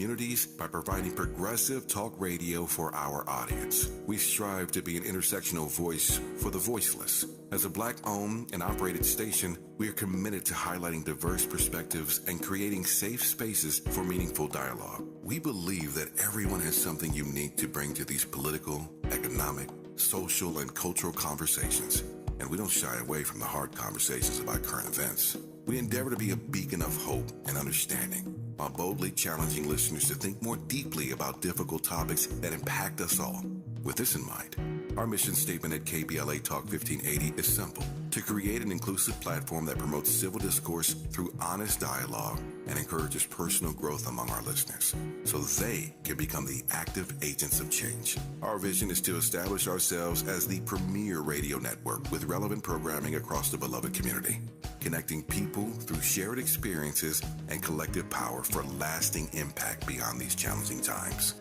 communities by providing progressive talk radio for our audience. We strive to be an intersectional voice for the voiceless. As a Black-owned and operated station, we are committed to highlighting diverse perspectives and creating safe spaces for meaningful dialogue. We believe that everyone has something unique to bring to these political, economic, social, and cultural conversations, and we don't shy away from the hard conversations about current events. We endeavor to be a beacon of hope and understanding, while boldly challenging listeners to think more deeply about difficult topics that impact us all. With this in mind, our mission statement at KBLA Talk 1580 is simple: to create an inclusive platform that promotes civil discourse through honest dialogue and encourages personal growth among our listeners, so they can become the active agents of change. Our vision is to establish ourselves as the premier radio network with relevant programming across the beloved community, connecting people through shared experiences and collective power for lasting impact beyond these challenging times.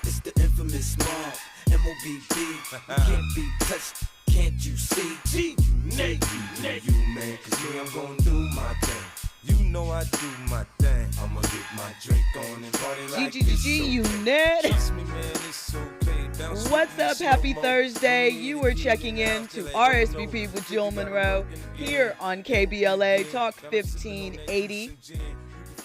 It's the infamous mob, MOBB. Can't be touched, can't you see? G, Nate, you man, cause me, I'm gonna do my thing. You know I do my thing. I'ma get my drink on and party like it's unit. Trust me, man, it's okay. Bounce What's with me up? slow Happy mo. Thursday. You are checking in to RSVP with Jill Munroe here on KBLA Talk 1580.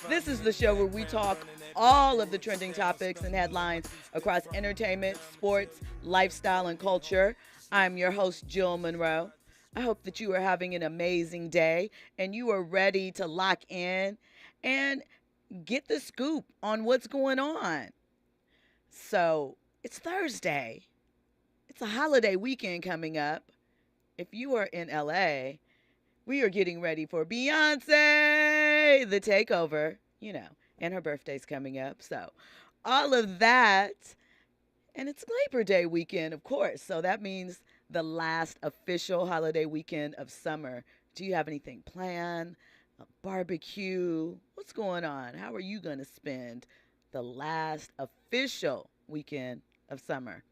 This is the show where we talk all of the trending topics and headlines across entertainment, sports, lifestyle, and culture. I'm your host, Jill Munroe. I hope that you are having an amazing day and you are ready to lock in and get the scoop on what's going on. So, it's Thursday. It's a holiday weekend coming up. If you are in LA, we are getting ready for Beyonce, the takeover, and her birthday's coming up. So, all of that. And it's Labor Day weekend, of course. So that means the last official holiday weekend of summer. Do you have anything planned? A barbecue? What's going on? How are you going to spend the last official weekend of summer?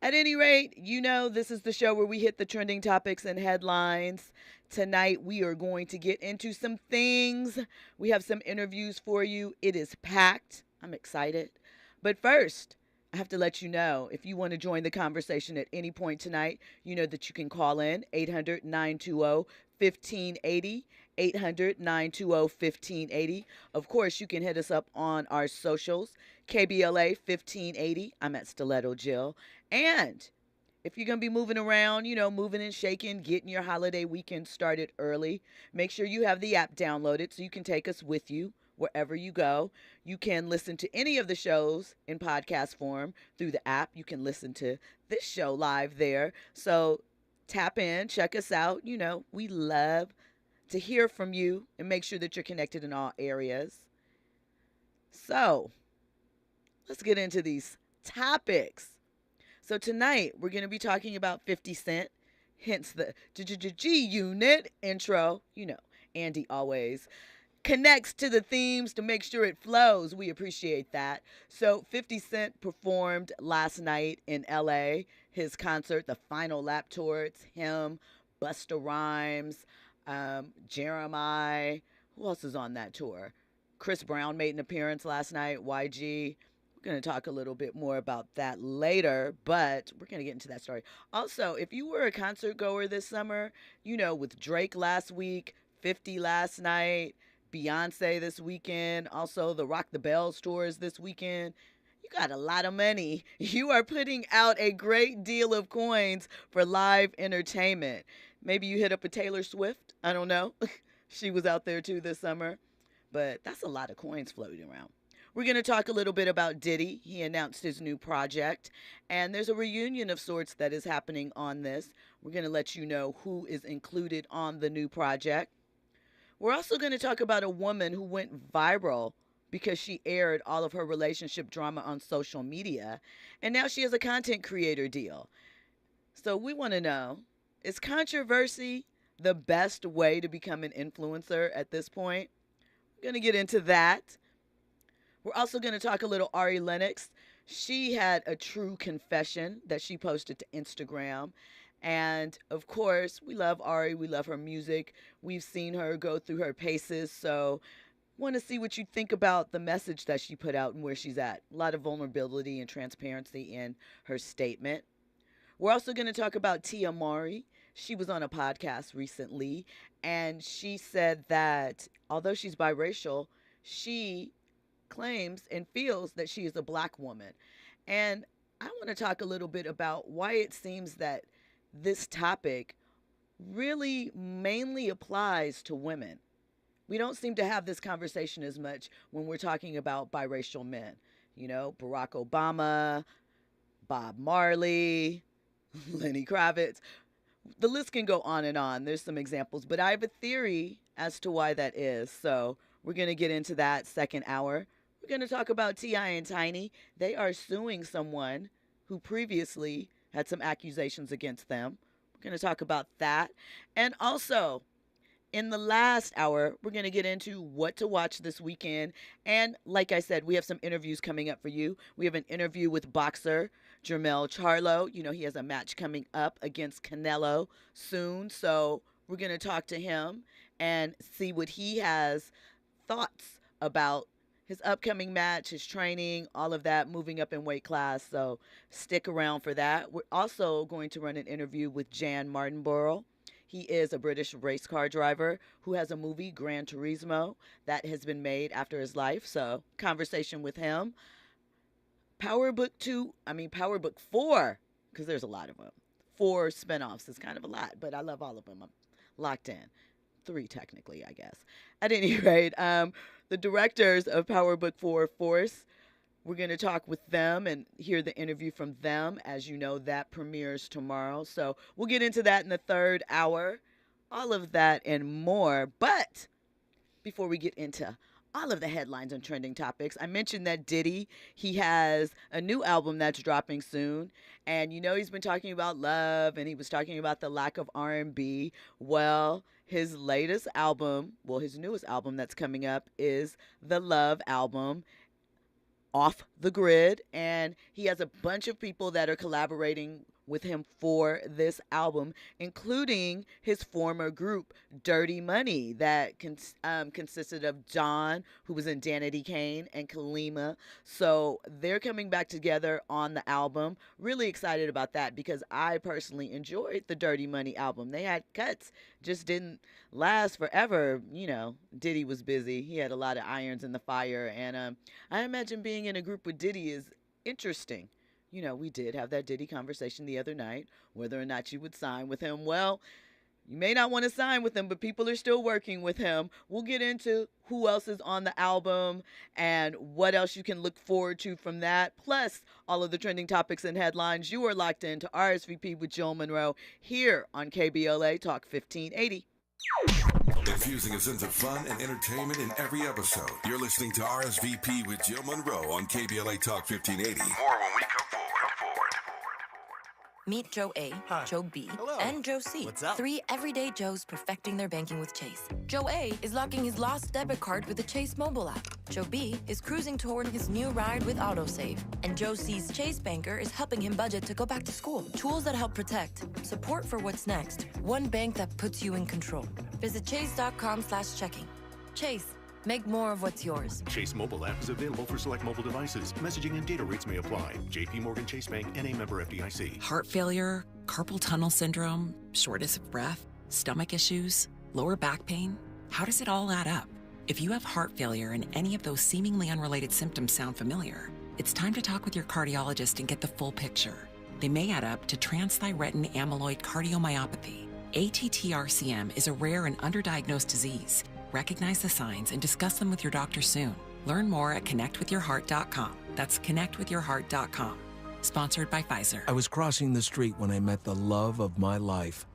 At any rate, this is the show where we hit the trending topics and headlines. Tonight, we are going to get into some things. We have some interviews for you. It is packed. I'm excited. But first, I have to let you know, if you want to join the conversation at any point tonight, you know that you can call in 800-920-1580, 800-920-1580. Of course, you can hit us up on our socials, KBLA 1580. I'm at Stiletto Jill. And if you're going to be moving around, moving and shaking, getting your holiday weekend started early, make sure you have the app downloaded so you can take us with you wherever you go. You can listen to any of the shows in podcast form through the app. You can listen to this show live there. So tap in, check us out. We love to hear from you and make sure that you're connected in all areas. So let's get into these topics. So tonight we're going to be talking about 50 Cent, hence the G-Unit intro. Andy always connects to the themes to make sure it flows. We appreciate that. So 50 Cent performed last night in LA, his concert, the Final Lap Tour. It's him, Busta Rhymes, Jeremiah. Who else is on that tour? Chris Brown made an appearance last night, YG. We're going to talk a little bit more about that later, but we're going to get into that story. Also, if you were a concert goer this summer, with Drake last week, 50 last night, Beyonce this weekend, also the Rock the Bells tours this weekend. You got a lot of money. You are putting out a great deal of coins for live entertainment. Maybe you hit up a Taylor Swift. I don't know. She was out there too this summer. But that's a lot of coins floating around. We're going to talk a little bit about Diddy. He announced his new project, and there's a reunion of sorts that is happening on this. We're going to let you know who is included on the new project. We're also going to talk about a woman who went viral because she aired all of her relationship drama on social media, and now she has a content creator deal. So we want to know, is controversy the best way to become an influencer at this point? We're going to get into that. We're also going to talk a little Ari Lennox. She had a true confession that she posted to Instagram. And of course, we love Ari. We love her music. We've seen her go through her paces. So want to see what you think about the message that she put out and where she's at. A lot of vulnerability and transparency in her statement. We're also going to talk about Tia Mowry. She was on a podcast recently, and she said that although she's biracial, she claims and feels that she is a black woman. And I want to talk a little bit about why it seems that this topic really mainly applies to women. We don't seem to have this conversation as much when we're talking about biracial men. You know, Barack Obama, Bob Marley, Lenny Kravitz. The list can go on and on. There's some examples, but I have a theory as to why that is. So we're going to get into that second hour. We're going to talk about T.I. and Tiny. They are suing someone who previously had some accusations against them. We're going to talk about that. And also, in the last hour, we're going to get into what to watch this weekend. And like I said, we have some interviews coming up for you. We have an interview with boxer Jermell Charlo. You know, he has a match coming up against Canelo soon. So we're going to talk to him and see what he has thoughts about his upcoming match, his training, all of that, moving up in weight class. So stick around for that. We're also going to run an interview with Jan Martinborough. He is a British race car driver who has a movie, Gran Turismo, that has been made after his life. So conversation with him. Power Book 4, because there's a lot of them. 4 spinoffs is kind of a lot, but I love all of them. I'm locked in. 3 technically, I guess. At any rate, the directors of Power Book 4, Force, we're going to talk with them and hear the interview from them. As you know, that premieres tomorrow. So we'll get into that in the third hour. All of that and more. But before we get into all of the headlines and trending topics, I mentioned that Diddy, he has a new album that's dropping soon. And you know he's been talking about love, and he was talking about the lack of R&B. Well, his latest album, his newest album that's coming up is the Love album, Off the Grid, and he has a bunch of people that are collaborating with him for this album, including his former group, Dirty Money, that consisted of John, who was in Danity Kane, and Kalima. So they're coming back together on the album. Really excited about that because I personally enjoyed the Dirty Money album. They had cuts, just didn't last forever. You know, Diddy was busy. He had a lot of irons in the fire, and I imagine being in a group with Diddy is interesting. You know, we did have that Diddy conversation the other night, whether or not you would sign with him. Well, you may not want to sign with him, but people are still working with him. We'll get into who else is on the album and what else you can look forward to from that, plus all of the trending topics and headlines. You are locked into RSVP with Jill Munroe here on KBLA Talk 1580. Infusing a sense of fun and entertainment in every episode. You're listening to RSVP with Jill Munroe on KBLA Talk 1580. More when we come forward. Meet Joe A, Hi. Joe B, Hello. and Joe C. What's up? 3 everyday Joes perfecting their banking with Chase. Joe A is locking his lost debit card with the Chase mobile app. Joe B is cruising toward his new ride with AutoSave. And Joe C's Chase banker is helping him budget to go back to school. Tools that help protect. Support for what's next. One bank that puts you in control. Visit chase.com/checking. Chase. Make more of what's yours. Chase mobile app is available for select mobile devices. Messaging and data rates may apply. JP Morgan Chase Bank, N.A. member FDIC. Heart failure, carpal tunnel syndrome, shortness of breath, stomach issues, lower back pain. How does it all add up? If you have heart failure and any of those seemingly unrelated symptoms sound familiar, it's time to talk with your cardiologist and get the full picture. They may add up to transthyretin amyloid cardiomyopathy. ATTR-CM is a rare and underdiagnosed disease. Recognize the signs and discuss them with your doctor soon. Learn more at connectwithyourheart.com. That's connectwithyourheart.com. Sponsored by Pfizer. I was crossing the street when I met the love of my life.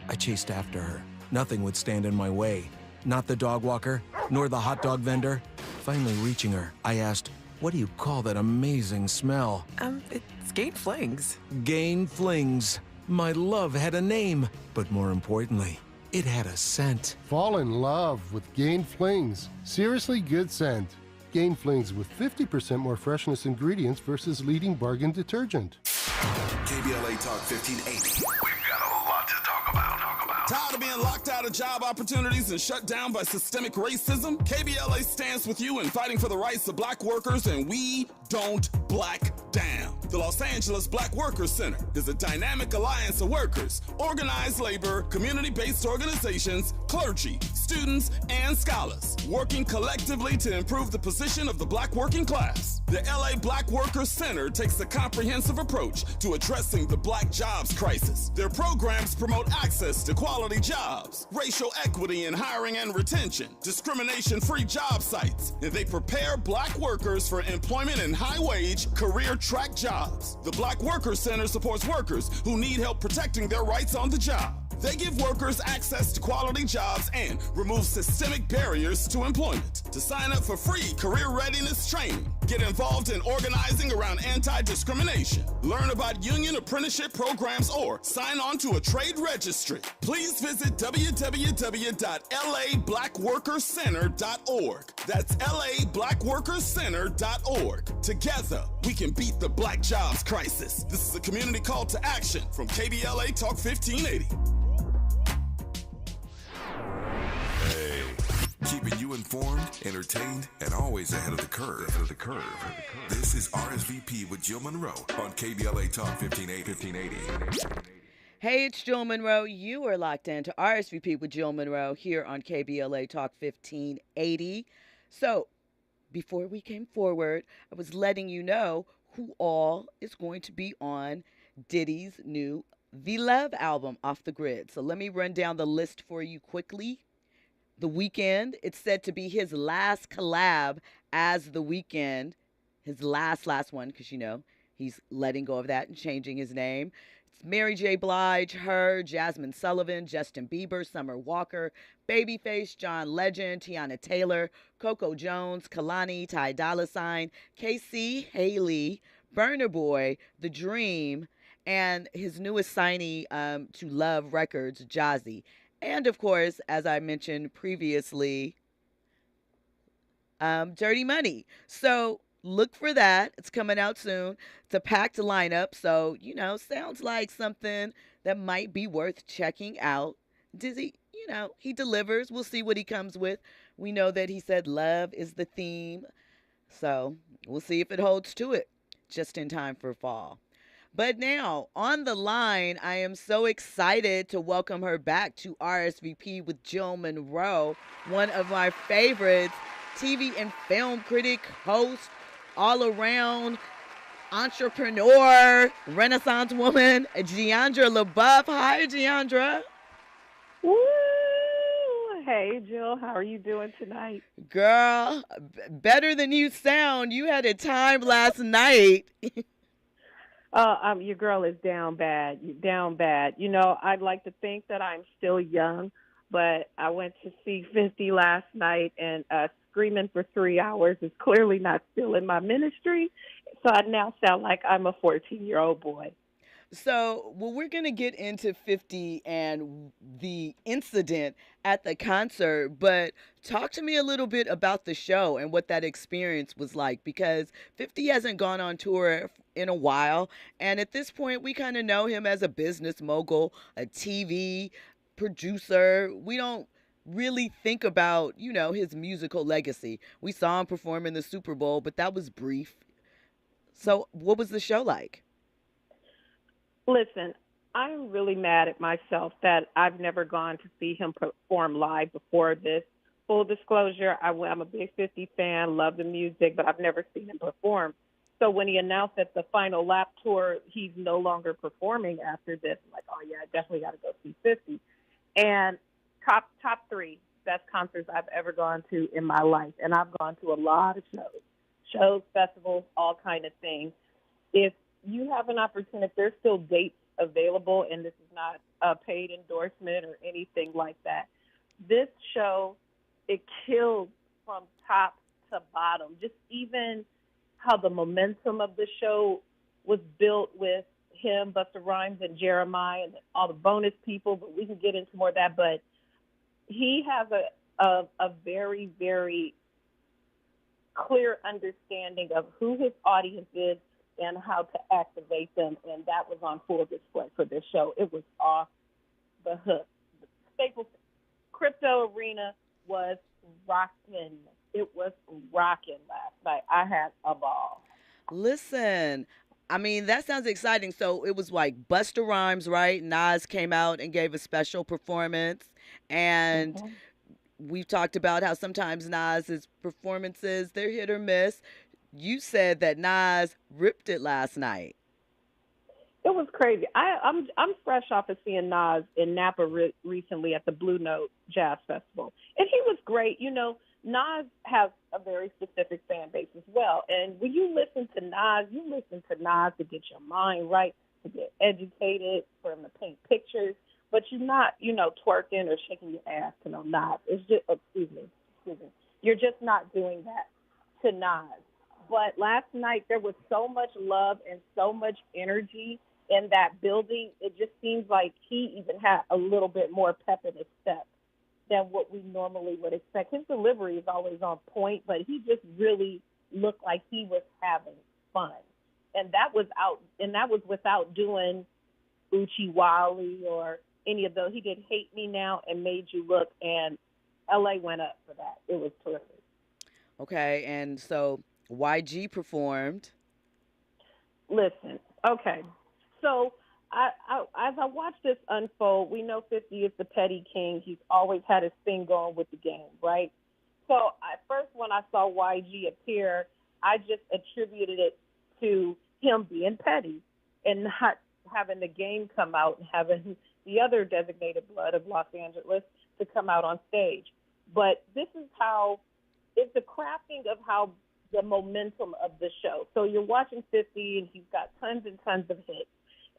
I chased after her. Nothing would stand in my way. Not the dog walker, nor the hot dog vendor. Finally reaching her, I asked, "What do you call that amazing smell?" It's Gain Flings. Gain Flings. My love had a name, but more importantly, it had a scent. Fall in love with Gain Flings. Seriously good scent. Gain flings with 50% more freshness ingredients versus leading bargain detergent. KBLA Talk 1580. We've got a lot to talk about. Tired of being locked out of job opportunities and shut down by systemic racism? KBLA stands with you in fighting for the rights of black workers, and we don't black down. The Los Angeles Black Workers Center is a dynamic alliance of workers, organized labor, community-based organizations, clergy, students, and scholars, working collectively to improve the position of the black working class. The LA Black Workers Center takes a comprehensive approach to addressing the black jobs crisis. Their programs promote access to quality jobs, racial equity in hiring and retention, discrimination-free job sites, and they prepare black workers for employment in high-wage, career-track jobs. The Black Workers Center supports workers who need help protecting their rights on the job. They give workers access to quality jobs and remove systemic barriers to employment. To sign up for free career readiness training, get involved in organizing around anti-discrimination, learn about union apprenticeship programs, or sign on to a trade registry, please visit www.lablackworkerscenter.org. That's lablackworkerscenter.org. Together, we can beat the black jobs crisis. This is a community call to action from KBLA Talk 1580. Keeping you informed, entertained, and always ahead of the curve. This is RSVP with Jill Munroe on KBLA Talk 1580. Hey, it's Jill Munroe. You are locked into RSVP with Jill Munroe here on KBLA Talk 1580. So, before we came forward, I was letting you know who all is going to be on Diddy's new The Love album, Off the Grid. So let me run down the list for you quickly. The Weeknd, it's said to be his last collab as The Weeknd, his last one, because, you know, he's letting go of that and changing his name. It's Mary J. Blige, her, Jasmine Sullivan, Justin Bieber, Summer Walker, Babyface, John Legend, Tiana Taylor, Coco Jones, Kalani, Ty Dolla $ign, Casey Haley, Burna Boy, The Dream, and his newest signee to Love Records, Jazzy. And, of course, as I mentioned previously, Dirty Money. So look for that. It's coming out soon. It's a packed lineup. So, you know, sounds like something that might be worth checking out. Dizzy, you know, he delivers. We'll see what he comes with. We know that he said love is the theme. So we'll see if it holds to it just in time for fall. But now, on the line, I am so excited to welcome her back to RSVP with Jill Munroe, one of my favorites, TV and film critic, host, all-around entrepreneur, Renaissance woman, Giandra LaBeouf. Hi, Giandra. Woo! Hey, Jill. How are you doing tonight? Girl, better than you sound. You had a time last night. Your girl is down bad. You're down bad. You know, I'd like to think that I'm still young, but I went to see 50 last night, and screaming for 3 hours is clearly not still in my ministry. So I now sound like I'm a 14-year-old boy. So, well, we're going to get into 50 and the incident at the concert, but talk to me a little bit about the show and what that experience was like, because 50 hasn't gone on tour in a while, and at this point, we kind of know him as a business mogul, a TV producer. We don't really think about, you know, his musical legacy. We saw him perform in the Super Bowl, but that was brief. So, what was the show like? Listen, I'm really mad at myself that I've never gone to see him perform live before this. Full disclosure, I'm a big 50 fan, love the music, but I've never seen him perform. So when he announced that the final lap tour, he's no longer performing after this, I'm like, oh, yeah, I definitely got to go see 50. And top 3 best concerts I've ever gone to in my life. And I've gone to a lot of shows, festivals, all kind of things. If you have an opportunity, if there's still dates available, and this is not a paid endorsement or anything like that, this show, it killed from top to bottom. Just even how the momentum of the show was built with him, Busta Rhymes, and Jeremiah, and all the bonus people, but we can get into more of that. But he has a very, very clear understanding of who his audience is and how to activate them, and that was on full display for this show. It was off the hook. Staples Crypto Arena was rocking. It was rocking last night. I had a ball. Listen, I mean, that sounds exciting. So it was like Busta Rhymes, right? Nas came out and gave a special performance. And we've talked about how sometimes Nas's performances, they're hit or miss. You said that Nas ripped it last night. It was crazy. I'm fresh off of seeing Nas in Napa recently at the Blue Note Jazz Festival, and he was great. You know, Nas has a very specific fan base as well, and when you listen to Nas, you listen to Nas to get your mind right, to get educated, for him to paint pictures, but you're not, you know, twerking or shaking your ass to no Nas. It's just, excuse me, you're just not doing that to Nas. But last night there was so much love and so much energy in that building. It just seems like he even had a little bit more pep in his step than what we normally would expect. His delivery is always on point, but he just really looked like he was having fun. And that was without doing Uchi Wally or any of those. He did Hate Me Now and Made You Look, and LA went up for that. It was terrific. Okay, and so YG performed. Listen, okay. So as I watch this unfold, we know 50 is the petty king. He's always had his thing going with the game, right? So first when I saw YG appear, I just attributed it to him being petty and not having the game come out and having the other designated blood of Los Angeles to come out on stage. But this is how, it's the crafting of how the momentum of the show. So you're watching 50 and he's got tons and tons of hits.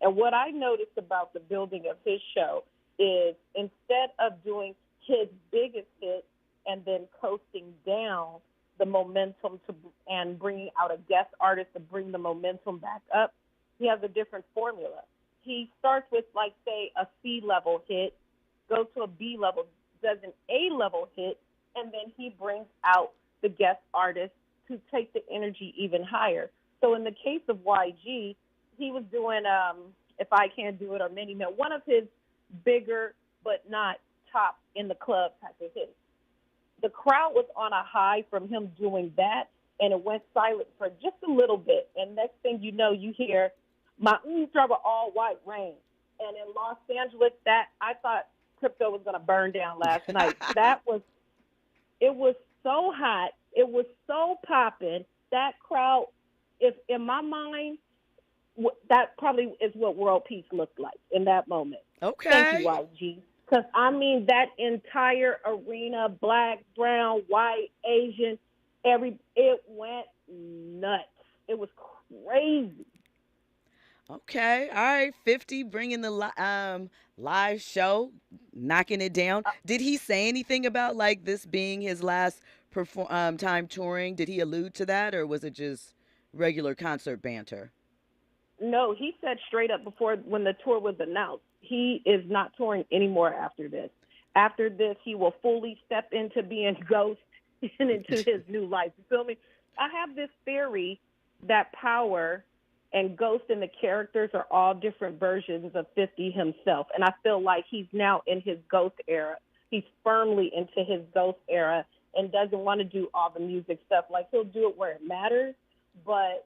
And what I noticed about the building of his show is instead of doing his biggest hit and then coasting down the momentum and bringing out a guest artist to bring the momentum back up, he has a different formula. He starts with, like, say, a C-level hit, goes to a B level, does an A-level hit, and then he brings out the guest artist to take the energy even higher. So in the case of YG, he was doing If I Can't Do It or Many Men, one of his bigger but not top in the club type of hits. The crowd was on a high from him doing that, and it went silent for just a little bit. And next thing you know, you hear my trouble all white rain. And in Los Angeles, that I thought crypto was going to burn down last night. It was so hot. It was so popping. That crowd, if in my mind, that probably is what world peace looked like in that moment. Okay. Thank you, YG. Because, I mean, that entire arena, black, brown, white, Asian, it went nuts. It was crazy. Okay. All right. 50 bringing the live show, knocking it down. Did he say anything about, like, this being his last time touring? Did he allude to that, or was it just regular concert banter? No, he said straight up before when the tour was announced, he is not touring anymore after this. After this, he will fully step into being Ghost and into his new life. You feel me? I have this theory that Power and Ghost and the characters are all different versions of 50 himself. And I feel like he's now in his Ghost era. He's firmly into his Ghost era and doesn't want to do all the music stuff. Like, he'll do it where it matters, but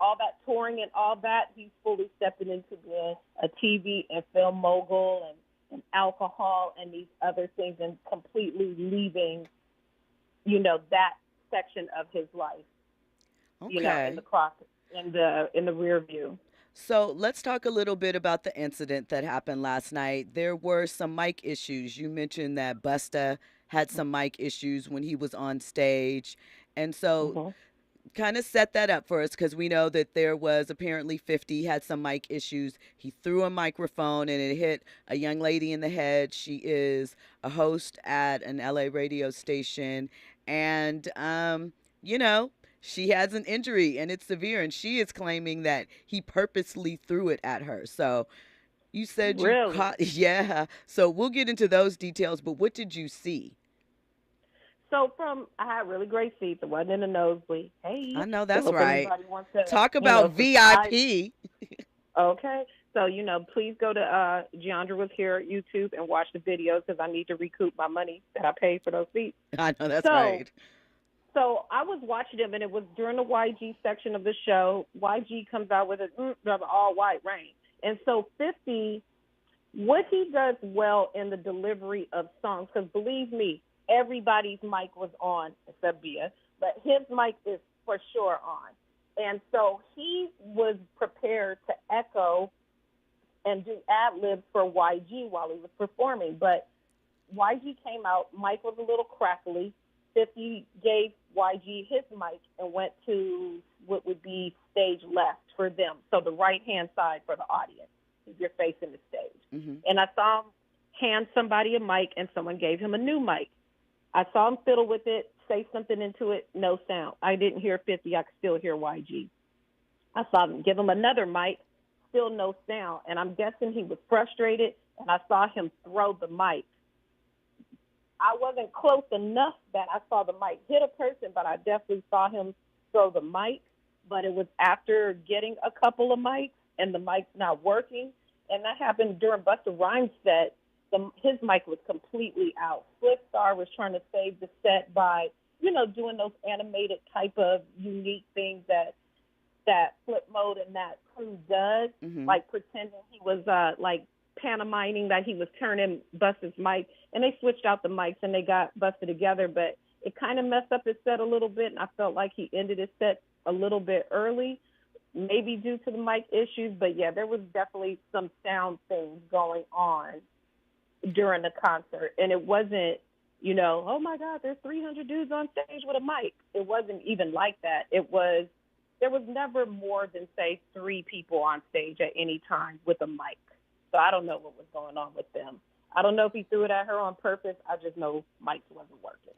all that touring and all that, he's fully stepping into being a TV and film mogul and alcohol and these other things, and completely leaving, you know, that section of his life, Okay. you know, in the rear view. So let's talk a little bit about the incident that happened last night. There were some mic issues. You mentioned that Busta had some mic issues when he was on stage. And so kind of set that up for us, because we know that there was apparently 50 had some mic issues. He threw a microphone and it hit a young lady in the head. She is a host at an LA radio station. And, you know, she has an injury and it's severe, and she is claiming that he purposely threw it at her. So you said really? Yeah. So we'll get into those details, but what did you see? So I had really great seats. It wasn't in the nosebleed. Hey, I know that's so if right. anybody wants to, Talk about subscribe. VIP. Okay. So, please go to Giandra Was Here at YouTube and watch the videos because I need to recoup my money that I paid for those seats. I know that's right. So I was watching him, and it was during the YG section of the show. YG comes out with an all-white rain. And so 50, what he does well in the delivery of songs, because believe me, everybody's mic was on except Bia, but his mic is for sure on. And so he was prepared to echo and do ad-libs for YG while he was performing. But YG came out, Mike was a little crackly. 50 gave YG his mic and went to what would be stage left for them, so the right-hand side for the audience, if you're facing the stage. Mm-hmm. And I saw him hand somebody a mic, and someone gave him a new mic. I saw him fiddle with it, say something into it, no sound. I didn't hear 50. I could still hear YG. I saw him give him another mic, still no sound. And I'm guessing he was frustrated, and I saw him throw the mic. I wasn't close enough that I saw the mic hit a person, but I definitely saw him throw the mic. But it was after getting a couple of mics, and the mic's not working. And that happened during Busta Rhymes' set. His mic was completely out. Flipstar was trying to save the set by, doing those animated type of unique things that Flip Mode and that crew does, like pretending he was like pantomiming that he was turning Busta's mic, and they switched out the mics and they got Busta together, but it kind of messed up his set a little bit, and I felt like he ended his set a little bit early, maybe due to the mic issues, but yeah, there was definitely some sound things going on during the concert, and it wasn't, oh my God, there's 300 dudes on stage with a mic. It wasn't even like that. There was never more than, say, 3 people on stage at any time with a mic. So I don't know what was going on with them. I don't know if he threw it at her on purpose. I just know mics wasn't working.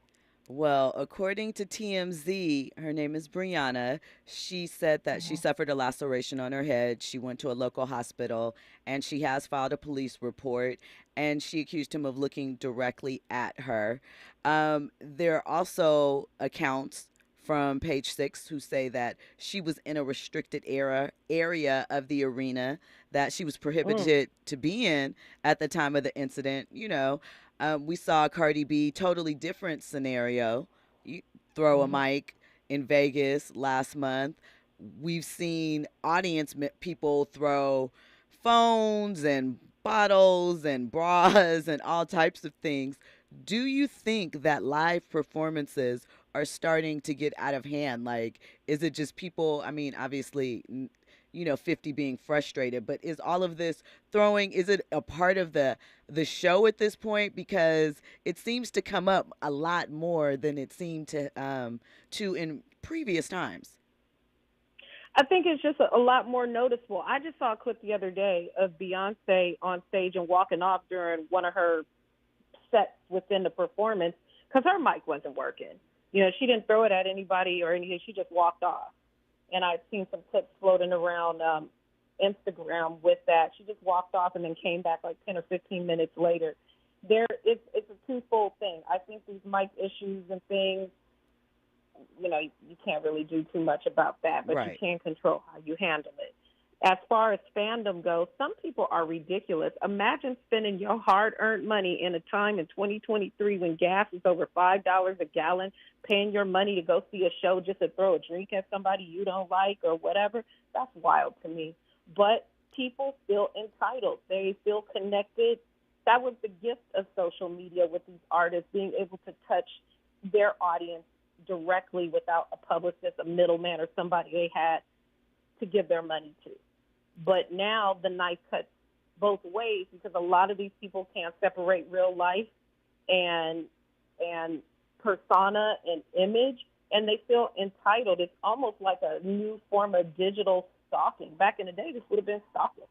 Well, according to TMZ, her name is Brianna. She said that she suffered a laceration on her head. She went to a local hospital, and she has filed a police report, and she accused him of looking directly at her. There are also accounts from Page 6 who say that she was in a restricted area of the arena that she was prohibited to be in at the time of the incident. We saw Cardi B, totally different scenario, throw a mic in Vegas last month. We've seen audience people throw phones and bottles and bras and all types of things. Do you think that live performances are starting to get out of hand? Like, is it just people, obviously, 50 being frustrated, but is all of this throwing, is it a part of the show at this point? Because it seems to come up a lot more than it seemed to in previous times. I think it's just a lot more noticeable. I just saw a clip the other day of Beyonce on stage and walking off during one of her sets within the performance because her mic wasn't working. She didn't throw it at anybody or anything. She just walked off. And I've seen some clips floating around Instagram with that. She just walked off and then came back like 10 or 15 minutes later. It's a twofold thing. I think these mic issues and things, you can't really do too much about that, but right. You can control how you handle it. As far as fandom goes, some people are ridiculous. Imagine spending your hard-earned money in a time in 2023 when gas is over $5 a gallon, paying your money to go see a show just to throw a drink at somebody you don't like or whatever. That's wild to me. But people feel entitled. They feel connected. That was the gift of social media with these artists, being able to touch their audience directly without a publicist, a middleman, or somebody they had to give their money to. But now the knife cuts both ways because a lot of these people can't separate real life and persona and image, and they feel entitled. It's almost like a new form of digital stalking. Back in the day, this would have been stalking.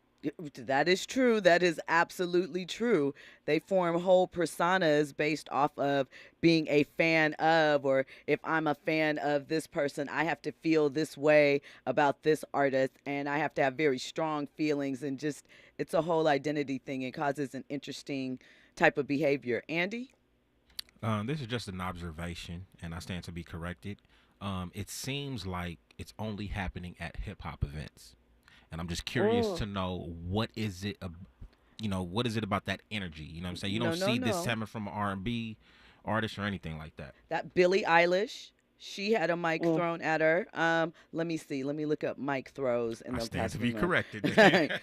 That is true. That is absolutely true. They form whole personas based off of being a fan of, or if I'm a fan of this person, I have to feel this way about this artist, and I have to have very strong feelings, and just it's a whole identity thing. It causes an interesting type of behavior. Andy? This is just an observation, and I stand to be corrected. It seems like it's only happening at hip hop events, and I'm just curious to know what is it, what is it about that energy? You know what I'm saying? You don't see this coming from an R&B artist or anything like that. That Billie Eilish, she had a mic thrown at her. Let me see. Let me look up mic throws. I stand to be corrected. I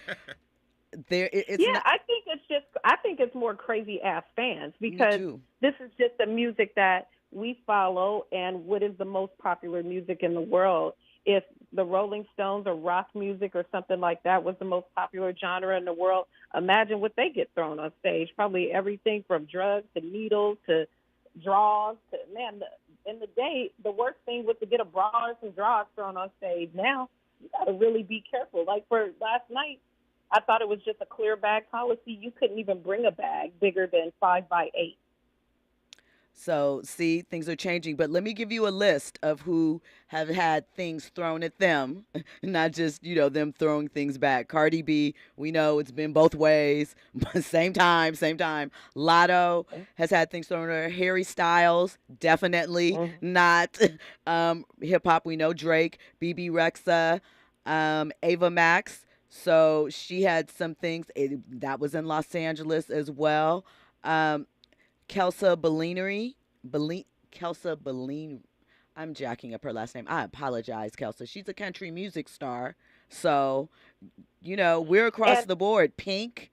think it's more crazy ass fans, because this is just the music that we follow and what is the most popular music in the world. If the Rolling Stones or rock music or something like that was the most popular genre in the world, imagine what they get thrown on stage. Probably everything from drugs to needles to draws to, in the day, the worst thing was to get a bra or some draws thrown on stage. Now, you got to really be careful. Like for last night, I thought it was just a clear bag policy. You couldn't even bring a bag bigger than 5 by 8. So, see, things are changing. But let me give you a list of who have had things thrown at them, not just, them throwing things back. Cardi B, we know it's been both ways. same time. Lotto has had things thrown at her. Harry Styles, definitely not. Hip-hop, we know Drake, BB Rexha, Ava Max. So she had some things. That was in Los Angeles as well. Kelsa Bellini. I'm jacking up her last name. I apologize, Kelsa. She's a country music star. So, we're across the board. Pink.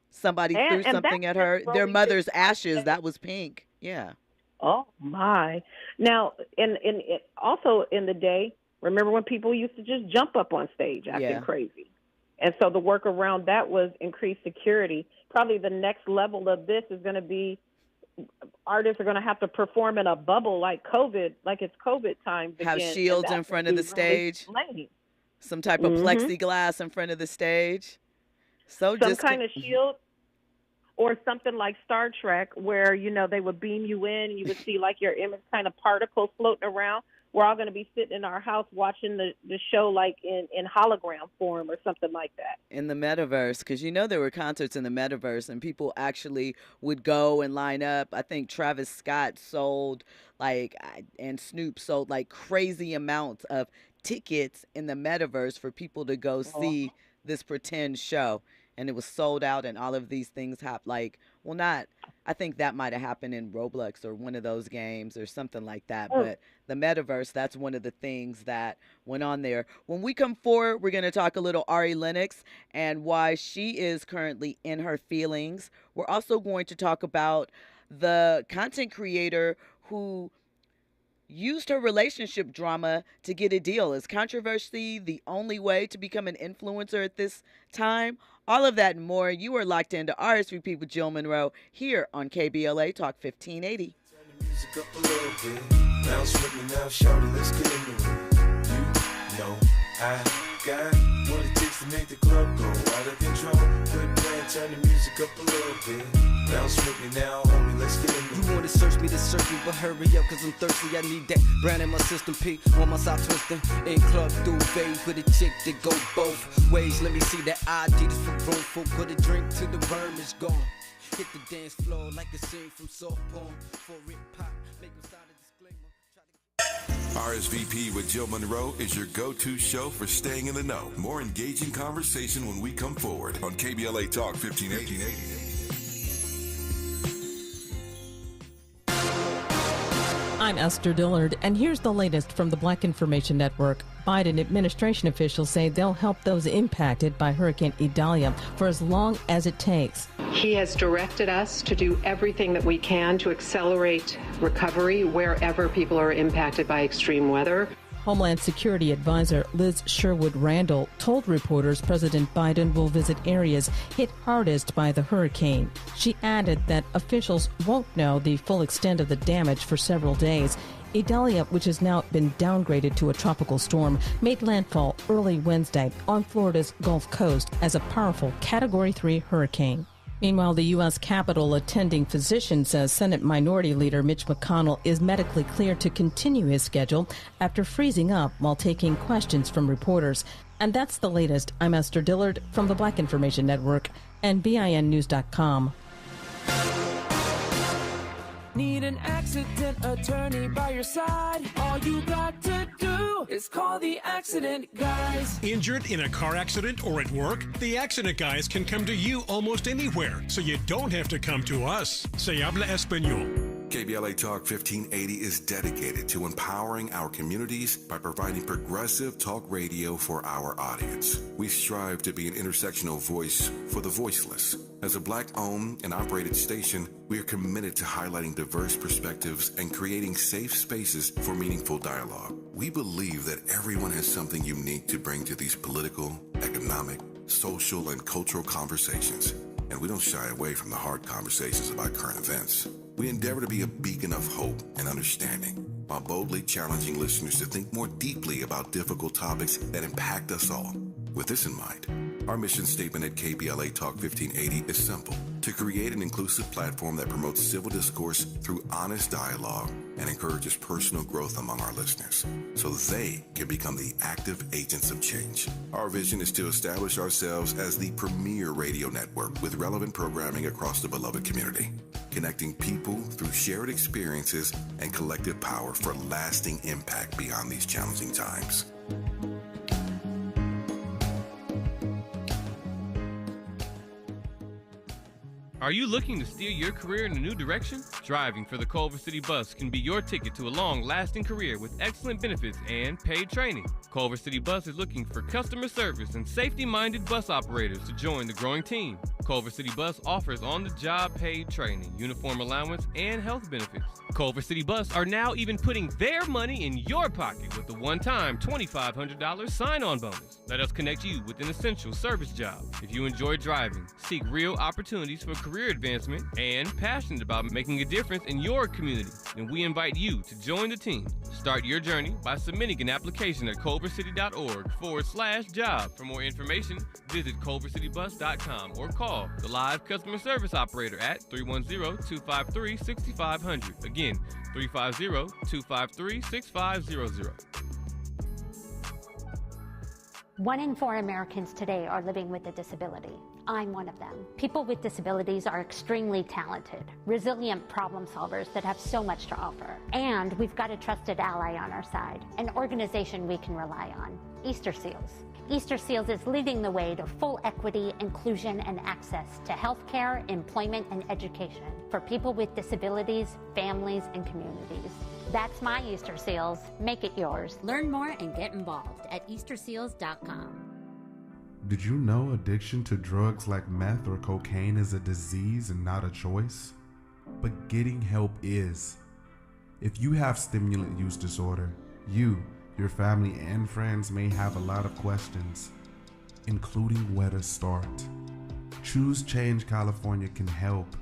Somebody threw something at her. Their mother's ashes. That was Pink. Yeah. Oh, my. Now, also in the day, remember when people used to just jump up on stage acting crazy? And so the work around that was increased security. Probably the next level of this is going to be artists are going to have to perform in a bubble like it's COVID times again. Have shields in front of the stage. Some type of plexiglass in front of the stage. So some kind of shield, or something like Star Trek where, they would beam you in and you would see like your image kind of particles floating around. We're all going to be sitting in our house watching the show like in hologram form or something like that. In the metaverse, because there were concerts in the metaverse and people actually would go and line up. I think Travis Scott sold and Snoop sold like crazy amounts of tickets in the metaverse for people to go see this pretend show. And it was sold out, and all of these things I think that might have happened in Roblox or one of those games or something like that. But the metaverse, that's one of the things that went on there. When we come forward, we're going to talk a little Ari Lennox and why she is currently in her feelings. We're also going to talk about the content creator who used her relationship drama to get a deal. Is controversy the only way to become an influencer at this time? All of that and more. You are locked into RSVP with Jill Munroe here on KBLA Talk 1580. Turn the music up a little bit. Bounce with me now, shawty, let's get into it. You know I got what it takes to make the club go out of control. Quit playing, turn the music up a little bit. Bounce with me now, homie, let's get into it. You wanna search me, but hurry up, cause I'm thirsty. I need that brand in my system, P on my side twisting. In club duvet with a chick that go both ways. Let me see that ID, this for room full. Put a drink to the worm is gone. Hit the dance floor like a scene from soft porn. For it pop, make them sign a disclaimer. RSVP with Jill Munroe is your go-to show for staying in the know. More engaging conversation when we come forward on KBLA Talk 1580. I'm Esther Dillard, and here's the latest from the Black Information Network. Biden administration officials say they'll help those impacted by Hurricane Idalia for as long as it takes. He has directed us to do everything that we can to accelerate recovery wherever people are impacted by extreme weather. Homeland Security Advisor Liz Sherwood Randall told reporters President Biden will visit areas hit hardest by the hurricane. She added that officials won't know the full extent of the damage for several days. Idalia, which has now been downgraded to a tropical storm, made landfall early Wednesday on Florida's Gulf Coast as a powerful Category 3 hurricane. Meanwhile, the U.S. Capitol attending physician says Senate Minority Leader Mitch McConnell is medically cleared to continue his schedule after freezing up while taking questions from reporters. And that's the latest. I'm Esther Dillard from the Black Information Network and BINnews.com. Need an accident attorney by your side? All you got to do is call the Accident Guys. Injured in a car accident or at work? The Accident Guys can come to you almost anywhere, so you don't have to come to us. Se habla español. KBLA Talk 1580 is dedicated to empowering our communities by providing progressive talk radio for our audience. We strive to be an intersectional voice for the voiceless. As a Black-owned and operated station, we are committed to highlighting diverse perspectives and creating safe spaces for meaningful dialogue. We believe that everyone has something unique to bring to these political, economic, social, and cultural conversations, and we don't shy away from the hard conversations about current events. We endeavor to be a beacon of hope and understanding, while boldly challenging listeners to think more deeply about difficult topics that impact us all. With this in mind, our mission statement at KBLA Talk 1580 is simple: to create an inclusive platform that promotes civil discourse through honest dialogue and encourages personal growth among our listeners, so they can become the active agents of change. Our vision is to establish ourselves as the premier radio network with relevant programming across the beloved community, connecting people through shared experiences and collective power for lasting impact beyond these challenging times. Are you looking to steer your career in a new direction? Driving for the Culver City Bus can be your ticket to a long-lasting career with excellent benefits and paid training. Culver City Bus is looking for customer service and safety-minded bus operators to join the growing team. Culver City Bus offers on-the-job paid training, uniform allowance, and health benefits. Culver City Bus are now even putting their money in your pocket with a one-time $2,500 sign-on bonus. Let us connect you with an essential service job. If you enjoy driving, seek real opportunities for career advancement, and passionate about making a difference in your community, then we invite you to join the team. Start your journey by submitting an application at culvercity.org/job. For more information, visit culvercitybus.com or call the live customer service operator at 310-253-6500. Again, 350-253-6500. 1 in 4 Americans today are living with a disability. I'm one of them. People with disabilities are extremely talented, resilient problem solvers that have so much to offer. And we've got a trusted ally on our side, an organization we can rely on, Easter Seals. Easter Seals is leading the way to full equity, inclusion, and access to healthcare, employment, and education for people with disabilities, families, and communities. That's my Easter Seals. Make it yours. Learn more and get involved at easterseals.com. Did you know addiction to drugs like meth or cocaine is a disease and not a choice? But getting help is. If you have stimulant use disorder, you, your family, and friends may have a lot of questions, including where to start. Choose Change California can help.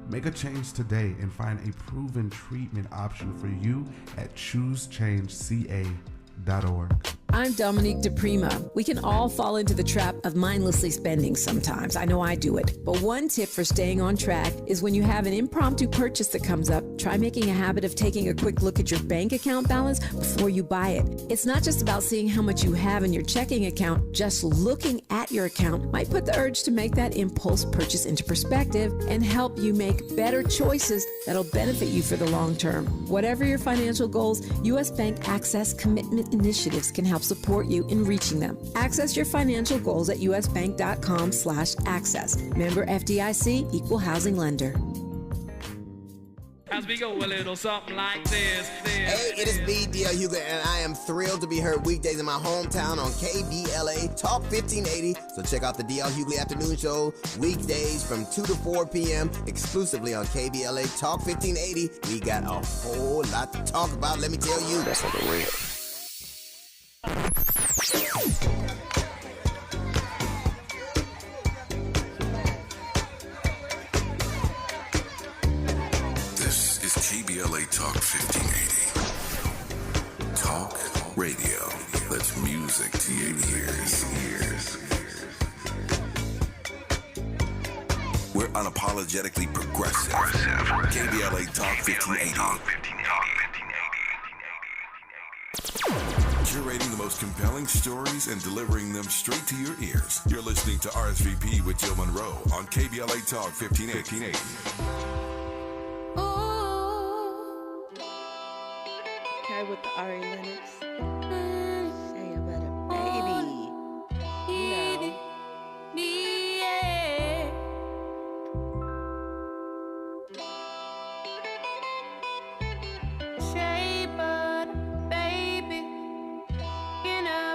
Make a change today and find a proven treatment option for you at choosechangeca.org. I'm Dominique DePrima. We can all fall into the trap of mindlessly spending sometimes. I know I do it. But one tip for staying on track is when you have an impromptu purchase that comes up, try making a habit of taking a quick look at your bank account balance before you buy it. It's not just about seeing how much you have in your checking account. Just looking at your account might put the urge to make that impulse purchase into perspective and help you make better choices that'll benefit you for the long term. Whatever your financial goals, U.S. Bank Access Commitment Initiatives can help support you in reaching them. Access your financial goals at usbank.com/access. Member FDIC, Equal Housing Lender. As we go a little something like this. Hey, it is me, D.L. Hughley, and I am thrilled to be heard weekdays in my hometown on KBLA Talk 1580. So check out the D.L. Hughley Afternoon Show weekdays from 2 to 4 p.m. exclusively on KBLA Talk 1580. We got a whole lot to talk about, let me tell you. That's on the real. This is KBLA Talk 1580. Talk radio. That's music to your ears. We're unapologetically progressive. KBLA Talk 1580. Curating the most compelling stories and delivering them straight to your ears. You're listening to RSVP with Jill Munroe on KBLA Talk 1580. Ooh. with the Ari Lennox. Say about a baby. You know.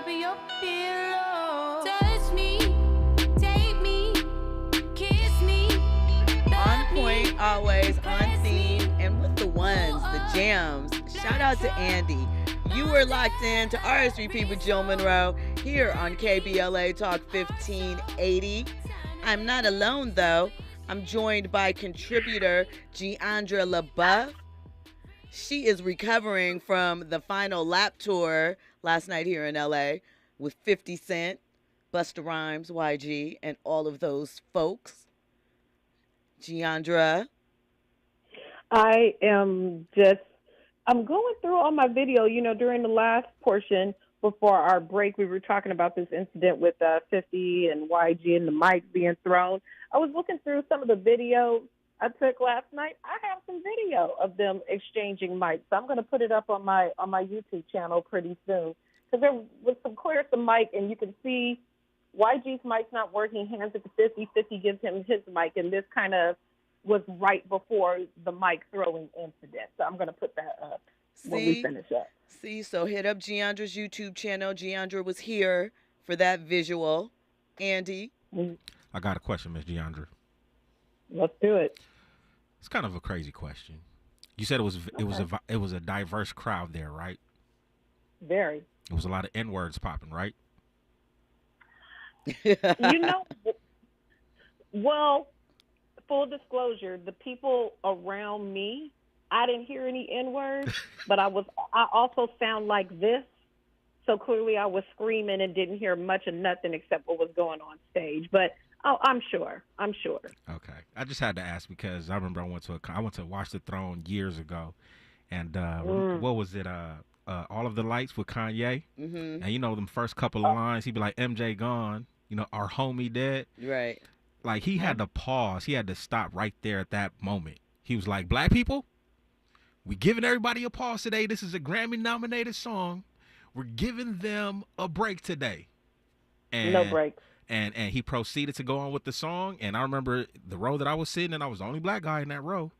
Always on theme and with the ones, the jams. Shout out to Andy. You were locked in to RSVP with Jill Munroe here on KBLA Talk 1580. I'm not alone though. I'm joined by contributor Giandra LaBeouf. She is recovering from the final lap tour last night here in LA with 50 Cent, Busta Rhymes, YG, and all of those folks. Giandra. I'm going through all my video. You know, during the last portion before our break, we were talking about this incident with 50 and YG and the mic being thrown. I was looking through some of the video I took last night. I have some video of them exchanging mics. So I'm going to put it up on my YouTube channel pretty soon. Because there was some clear some mic, and you can see YG's mic's not working, hands it to 50. 50 gives him his mic, and this kind of was right before the mic throwing incident. So I'm going to put that up when we finish up. So hit up Giandra's YouTube channel. Giandra was here for that visual. Andy? I got a question, Miss Giandra. Let's do it. It's kind of a crazy question. You said it was a diverse crowd there, right? Very. It was a lot of N-words popping, right? You know, well, full disclosure, the people around me, I didn't hear any N-words, but I also sound like this. So clearly I was screaming and didn't hear much of nothing except what was going on stage. But I'm sure. Okay. I just had to ask because I remember I went to Watch the Throne years ago. And what was it? All of the Lights with Kanye. Mm-hmm. And you know them first couple of lines, he'd be like, MJ gone, you know, our homie dead. Right. Like he had to pause. He had to stop right there at that moment. He was like, black people, we giving everybody a pause today. This is a Grammy nominated song. We're giving them a break today. And no breaks. And he proceeded to go on with the song. And I remember the row that I was sitting in, I was the only black guy in that row.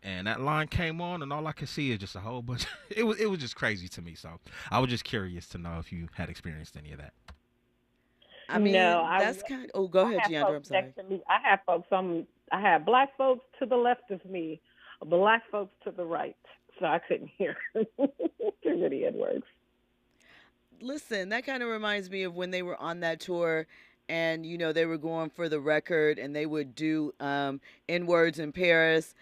And that line came on, and all I could see is just a whole bunch. It was just crazy to me. So I was just curious to know if you had experienced any of that. I mean, no, that's kind of. Oh, go ahead, Giandra. I'm sorry. Next to me. I have folks. I have black folks to the left of me, black folks to the right. So I couldn't hear too many N-words. Listen, that kind of reminds me of when they were on that tour. And, you know, they were going for the record and they would do N-words in Paris.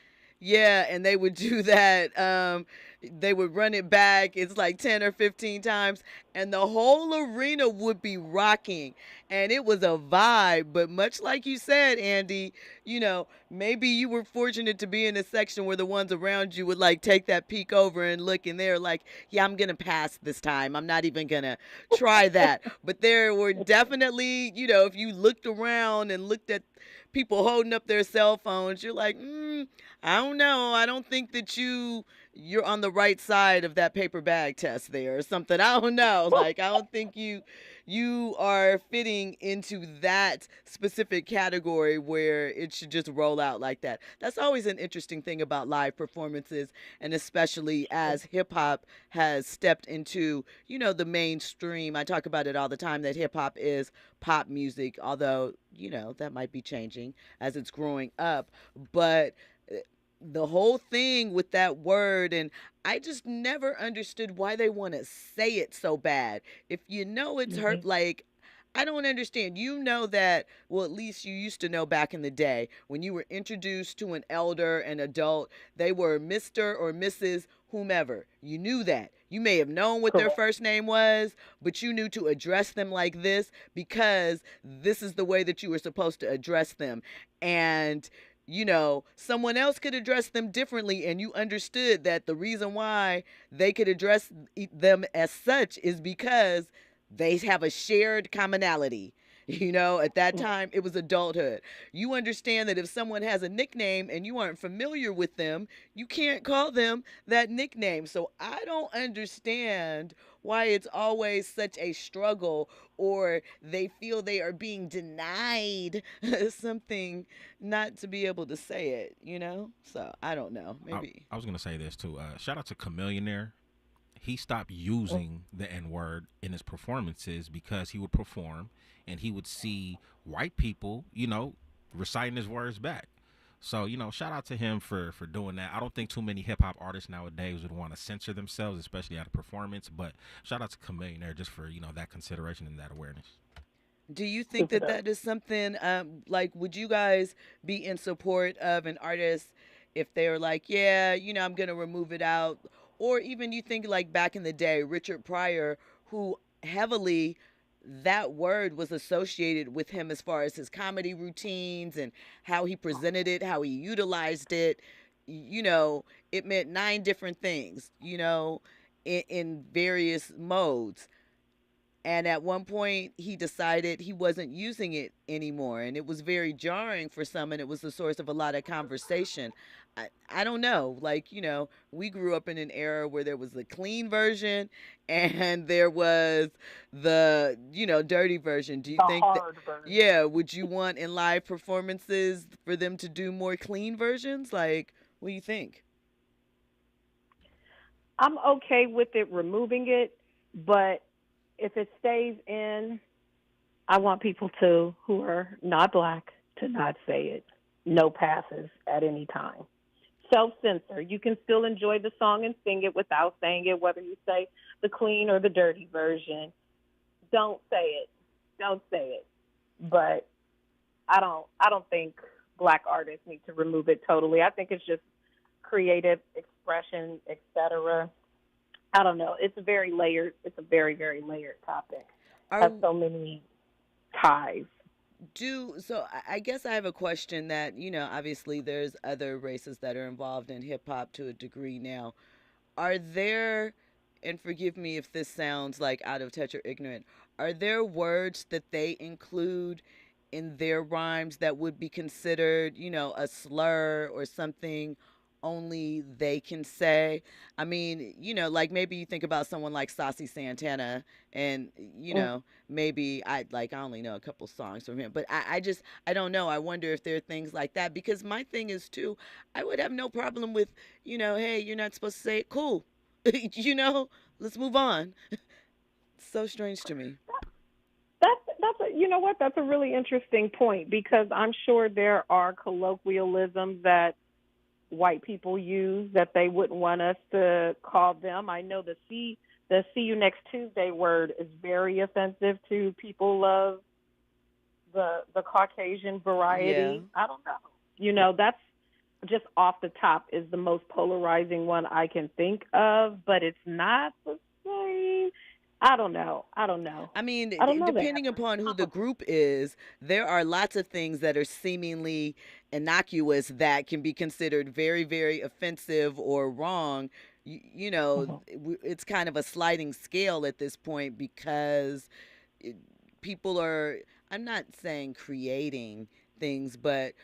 Yeah, and they would do that. They would run it back. It's like 10 or 15 times. And the whole arena would be rocking. And it was a vibe. But much like you said, Andy, you know, maybe you were fortunate to be in a section where the ones around you would like take that peek over and look. And they're like, yeah, I'm going to pass this time. I'm not even going to try that. But there were definitely, you know, if you looked around and looked at people holding up their cell phones, you're like, I don't know. I don't think that you're on the right side of that paper bag test there or something. I don't know. Like, I don't think you are fitting into that specific category where it should just roll out like that. That's always an interesting thing about live performances, and especially as hip hop has stepped into, you know, the mainstream. I talk about it all the time that hip hop is pop music, although, you know, that might be changing as it's growing up. But the whole thing with that word, and I just never understood why they want to say it so bad. If you know it's hurt, like, I don't understand. You know that, well, at least you used to know back in the day when you were introduced to an elder, an adult, they were Mr. or Mrs. whomever. You knew that. You may have known what their first name was, but you knew to address them like this because this is the way that you were supposed to address them. And you know, someone else could address them differently, and you understood that the reason why they could address them as such is because they have a shared commonality. At that time, it was adulthood. You understand that if someone has a nickname and you aren't familiar with them, you can't call them that nickname. So I don't understand why it's always such a struggle, or they feel they are being denied something not to be able to say it, So I don't know. Maybe. I was going to say this too. Shout out to Chameleonaire. He stopped using the N-word in his performances because he would perform and he would see white people, reciting his words back. So, shout out to him for doing that. I don't think too many hip-hop artists nowadays would want to censor themselves, especially at a performance. But shout out to Chameleonaire just for, that consideration and that awareness. Do you think that is something, would you guys be in support of an artist if they were like, yeah, I'm going to remove it out? Or even you think like back in the day, Richard Pryor, who heavily that word was associated with him as far as his comedy routines and how he presented it, how he utilized it. It meant 9 different things, in various modes. And at one point, he decided he wasn't using it anymore. And it was very jarring for some, and it was the source of a lot of conversation. I don't know. We grew up in an era where there was the clean version and there was the, dirty version. Do you think that, would you want in live performances for them to do more clean versions? What do you think? I'm okay with it removing it, but if it stays in, I want people who are not black to not say it. No passes at any time. Self-censor. You can still enjoy the song and sing it without saying it, whether you say the clean or the dirty version. Don't say it. Don't say it. But I don't think black artists need to remove it totally. I think it's just creative expression, etc. I don't know. It's a very layered. It's a very, very layered topic. Has so many ties. So I guess I have a question that, obviously there's other races that are involved in hip hop to a degree now. Are there, and forgive me if this sounds like out of touch or ignorant, are there words that they include in their rhymes that would be considered, a slur or something only they can say? I mean, maybe you think about someone like Saucy Santana and, maybe I only know a couple songs from him, but I don't know. I wonder if there are things like that, because my thing is too, I would have no problem with, hey, you're not supposed to say it. Cool. Let's move on. It's so strange to me. That's a really interesting point, because I'm sure there are colloquialisms that white people use that they wouldn't want us to call them. I know the see you next Tuesday word is very offensive to people of the Caucasian variety. Yeah. I don't know. That's just off the top is the most polarizing one I can think of, but it's not the same. I don't know. I mean, depending upon who the group is, there are lots of things that are seemingly innocuous that can be considered very, very offensive or wrong. It's kind of a sliding scale at this point, because people are, I'm not saying creating things, but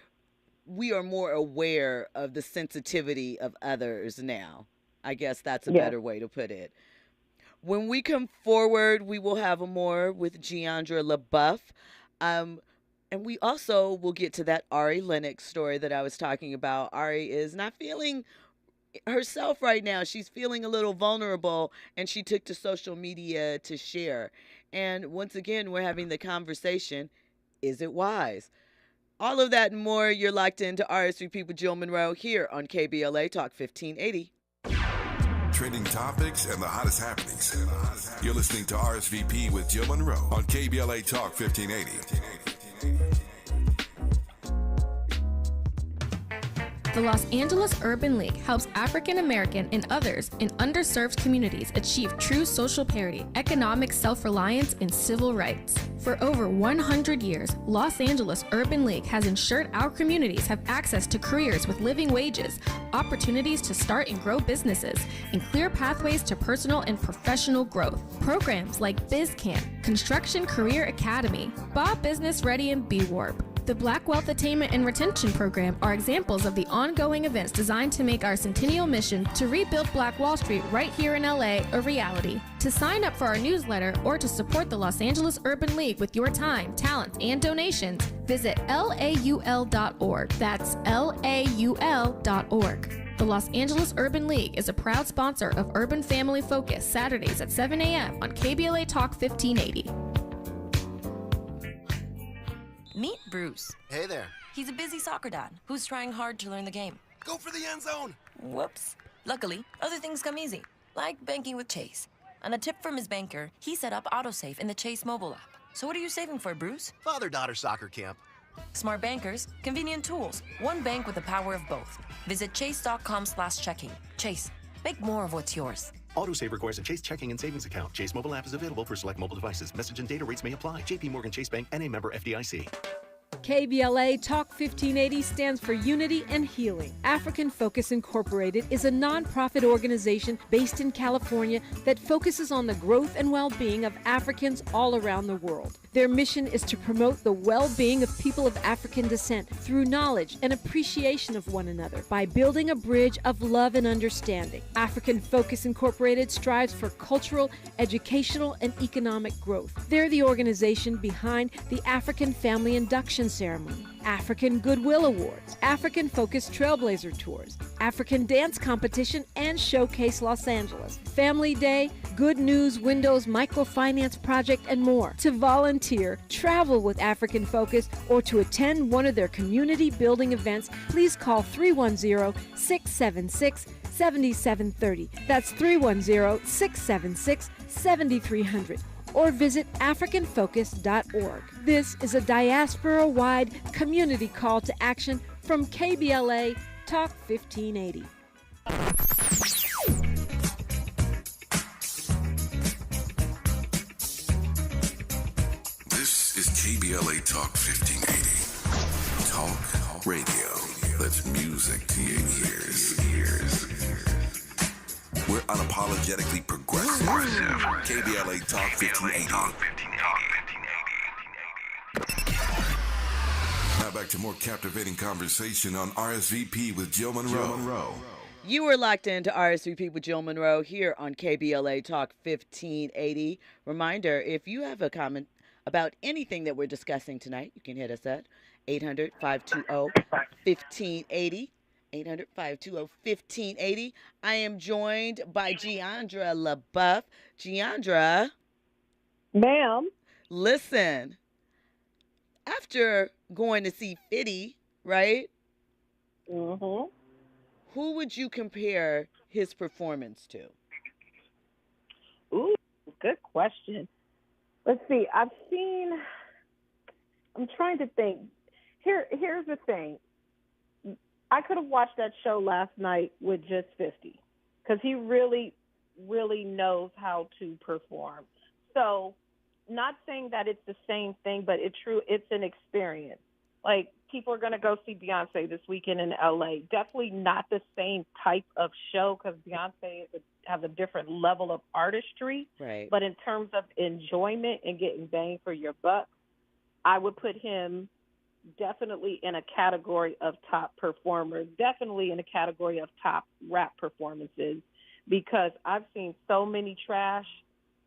we are more aware of the sensitivity of others now. I guess that's a better way to put it. When we come forward, we will have more with Giandra LaBeouf. And we also will get to that Ari Lennox story that I was talking about. Ari is not feeling herself right now. She's feeling a little vulnerable, and she took to social media to share. And once again, we're having the conversation, is it wise? All of that and more, you're locked into RSVP with Jill Munroe here on KBLA Talk 1580. Trending topics and the hottest happenings. You're listening to RSVP with Jill Munroe on KBLA Talk 1580. The Los Angeles Urban League helps African American and others in underserved communities achieve true social parity, economic self-reliance, and civil rights. For over 100 years, Los Angeles Urban League has ensured our communities have access to careers with living wages, opportunities to start and grow businesses, and clear pathways to personal and professional growth. Programs like BizCamp, Construction Career Academy, Bob Business Ready, and B-Warp. The Black Wealth Attainment and Retention Program are examples of the ongoing events designed to make our centennial mission to rebuild Black Wall Street right here in LA a reality. To sign up for our newsletter or to support the Los Angeles Urban League with your time, talent, and donations, visit laul.org. That's laul.org. The Los Angeles Urban League is a proud sponsor of Urban Family Focus, Saturdays at 7 a.m. on KBLA Talk 1580. Meet Bruce. Hey there. He's a busy soccer dad who's trying hard to learn the game. Go for the end zone. Whoops. Luckily, other things come easy, like banking with Chase. On a tip from his banker, he set up AutoSave in the Chase mobile app. So what are you saving for, Bruce? Father-daughter soccer camp. Smart bankers, convenient tools, one bank with the power of both. Visit chase.com/checking. Chase, make more of what's yours. AutoSave requires a Chase checking and savings account. Chase mobile app is available for select mobile devices. Message and data rates may apply. JP Morgan Chase Bank and a member FDIC. KBLA Talk 1580 stands for Unity and Healing. African Focus Incorporated is a nonprofit organization based in California that focuses on the growth and well-being of Africans all around the world. Their mission is to promote the well-being of people of African descent through knowledge and appreciation of one another by building a bridge of love and understanding. African Focus Incorporated strives for cultural, educational, and economic growth. They're the organization behind the African Family Induction Ceremony, African Goodwill Awards, African Focus Trailblazer Tours, African Dance Competition, and Showcase Los Angeles, Family Day, Good News Windows Microfinance Project, and more. To volunteer, travel with African Focus, or to attend one of their community building events, please call 310-676-7730. That's 310-676-7300. Or visit AfricanFocus.org. This is a diaspora-wide community call to action from KBLA Talk 1580. This is KBLA Talk 1580. Talk radio. That's music to your ears. We're unapologetically progressive. KBLA Talk 1580. Now back to more captivating conversation on RSVP with Jill Munroe. You are locked into RSVP with Jill Munroe here on KBLA Talk 1580. Reminder, if you have a comment about anything that we're discussing tonight, you can hit us at 800-520-1580. 800-520-1580. I am joined by Giandra LaBeouf. Giandra. Ma'am. Listen, after going to see Fitty, right? Mm-hmm. Who would you compare his performance to? Ooh, good question. Let's see. I'm trying to think. Here's the thing. I could have watched that show last night with just 50 because he really, really knows how to perform. So not saying that it's the same thing, but it's an experience. Like, people are going to go see Beyonce this weekend in LA. Definitely not the same type of show because Beyonce has a different level of artistry. Right. But in terms of enjoyment and getting bang for your buck, I would put him definitely in a category of top performers, definitely in a category of top rap performances, because I've seen so many trash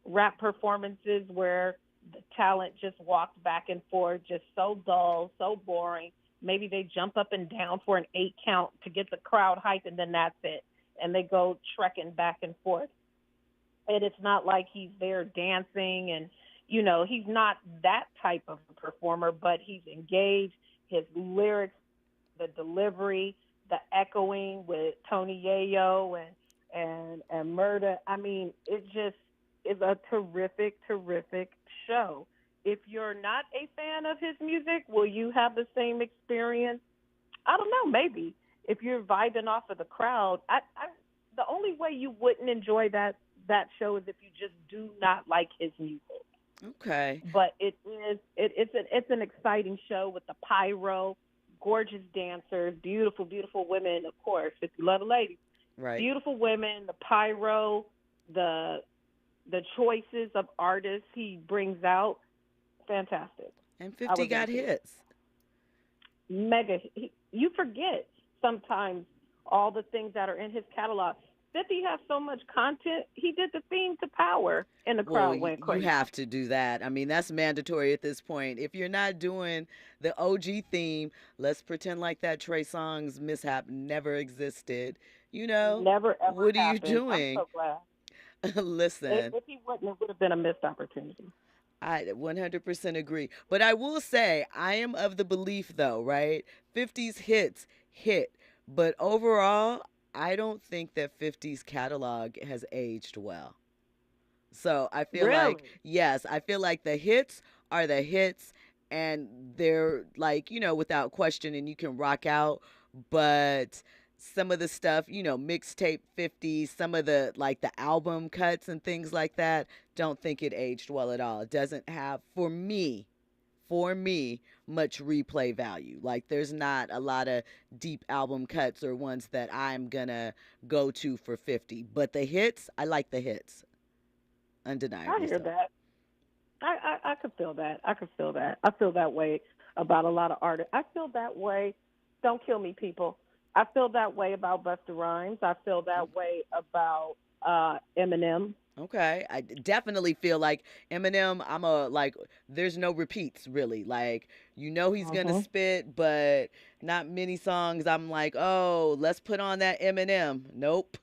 rap performances where the talent just walks back and forth, just so dull, so boring. Maybe they jump up and down for an 8 count to get the crowd hyped, and then that's it. And they go trekking back and forth. And it's not like he's there dancing and, you know, he's not that type of performer, but he's engaged. His lyrics, the delivery, the echoing with Tony Yayo and Murda. I mean, it just is a terrific, terrific show. If you're not a fan of his music, will you have the same experience? I don't know, maybe. if you're vibing off of the crowd, the only way you wouldn't enjoy that show is if you just do not like his music. Okay. But it's an exciting show with the pyro, gorgeous dancers, beautiful, beautiful women, of course, if you love the ladies. Right. Beautiful women, the pyro, the choices of artists he brings out, fantastic. And 50 got hits. Mega. You forget sometimes all the things that are in his catalog. 50 has so much content. He did the theme to Power, and the crowd went crazy. You have to do that. I mean, that's mandatory at this point. If you're not doing the OG theme, let's pretend like that Trey Songz mishap never existed. You know, never ever what happened. are you doing? I'm so glad. Listen, if he wouldn't, it would have been a missed opportunity. I 100% agree. But I will say, I am of the belief, though, right? 50's hit. But overall, I don't think that 50's catalog has aged well. So I feel like, yes, I feel like the hits are the hits, and they're like, without question, and you can rock out. But some of the stuff, mixtape 50, some of the the album cuts and things like that, don't think it aged well at all. It doesn't have, for me, much replay value. Like, there's not a lot of deep album cuts or ones that I'm gonna go to for 50. But the hits, I like the hits. Undeniably. I hear that. I could feel that. I feel that way about a lot of artists. I feel that way. Don't kill me, people. I feel that way about Busta Rhymes. I feel that way about Eminem. Okay, I definitely feel like Eminem, there's no repeats, really. Like, he's gonna spit, but not many songs I'm like, oh, let's put on that Eminem. Nope,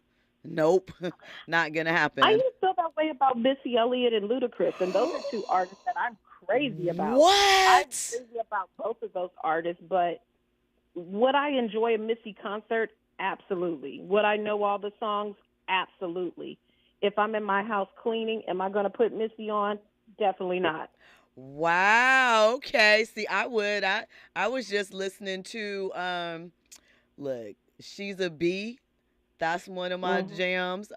not gonna happen. I used to feel that way about Missy Elliott and Ludacris, and those are two artists that I'm crazy about. What? I'm crazy about both of those artists, but would I enjoy a Missy concert? Absolutely. Would I know all the songs? Absolutely. If I'm in my house cleaning, am I going to put Missy on? Definitely not. Wow. Okay. See, I would. I was just listening to look, She's a Bee. That's one of my jams.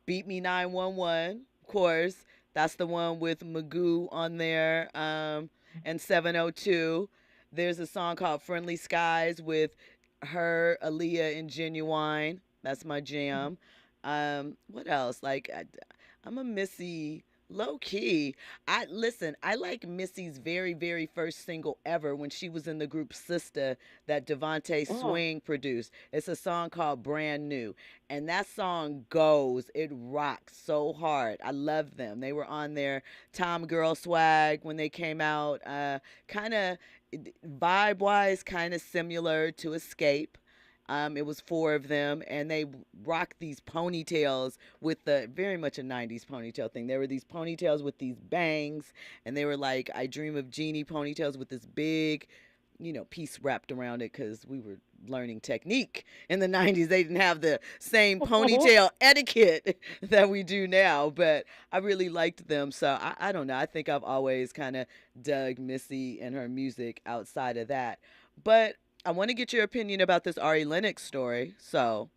Beat Me 911, of course. That's the one with Magoo on there. And 702. There's a song called Friendly Skies with her, Aaliyah, and Genuine. That's my jam. What else? I'm a Missy low key. I like Missy's very, very first single ever when she was in the group Sister that Devontae Swing produced. It's a song called Brand New. And that song goes. It rocks so hard. I love them. They were on their Tom Girl swag when they came out. Kind of vibe-wise, kind of similar to Escape. It was 4 of them, and they rocked these ponytails with very much a 90s ponytail thing. There were these ponytails with these bangs, and they were like I Dream of Jeannie ponytails with this big, piece wrapped around it, because we were learning technique in the 90s. They didn't have the same ponytail etiquette that we do now, but I really liked them. So I don't know. I think I've always kind of dug Missy and her music outside of that. But I want to get your opinion about this Ari Lennox story. So,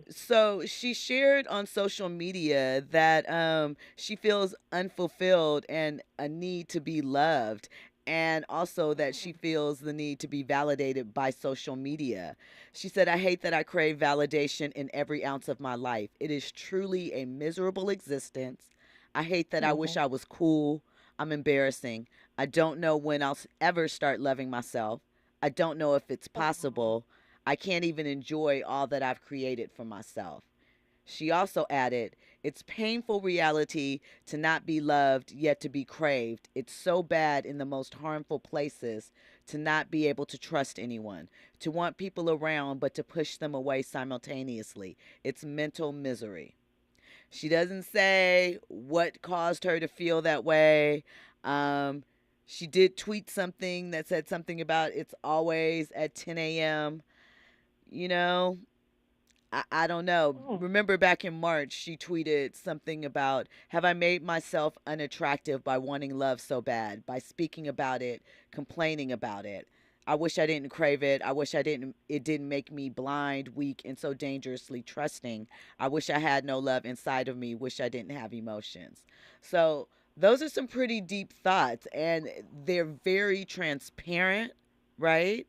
so she shared on social media that she feels unfulfilled and a need to be loved, and also that she feels the need to be validated by social media. She said, I hate that I crave validation in every ounce of my life. It is truly a miserable existence. I hate that I wish I was cool. I'm embarrassing. I don't know when I'll ever start loving myself. I don't know if it's possible. I can't even enjoy all that I've created for myself. She also added, it's painful reality to not be loved yet to be craved. It's so bad in the most harmful places to not be able to trust anyone, to want people around but to push them away simultaneously. It's mental misery. She doesn't say what caused her to feel that way. She did tweet something that said something about it's always at 10 a.m. I don't know. Remember back in March, she tweeted something about, have I made myself unattractive by wanting love so bad, by speaking about it, complaining about it? I wish I didn't crave it. I wish it didn't make me blind, weak, and so dangerously trusting. I wish I had no love inside of me. Wish I didn't have emotions. So those are some pretty deep thoughts, and they're very transparent, right?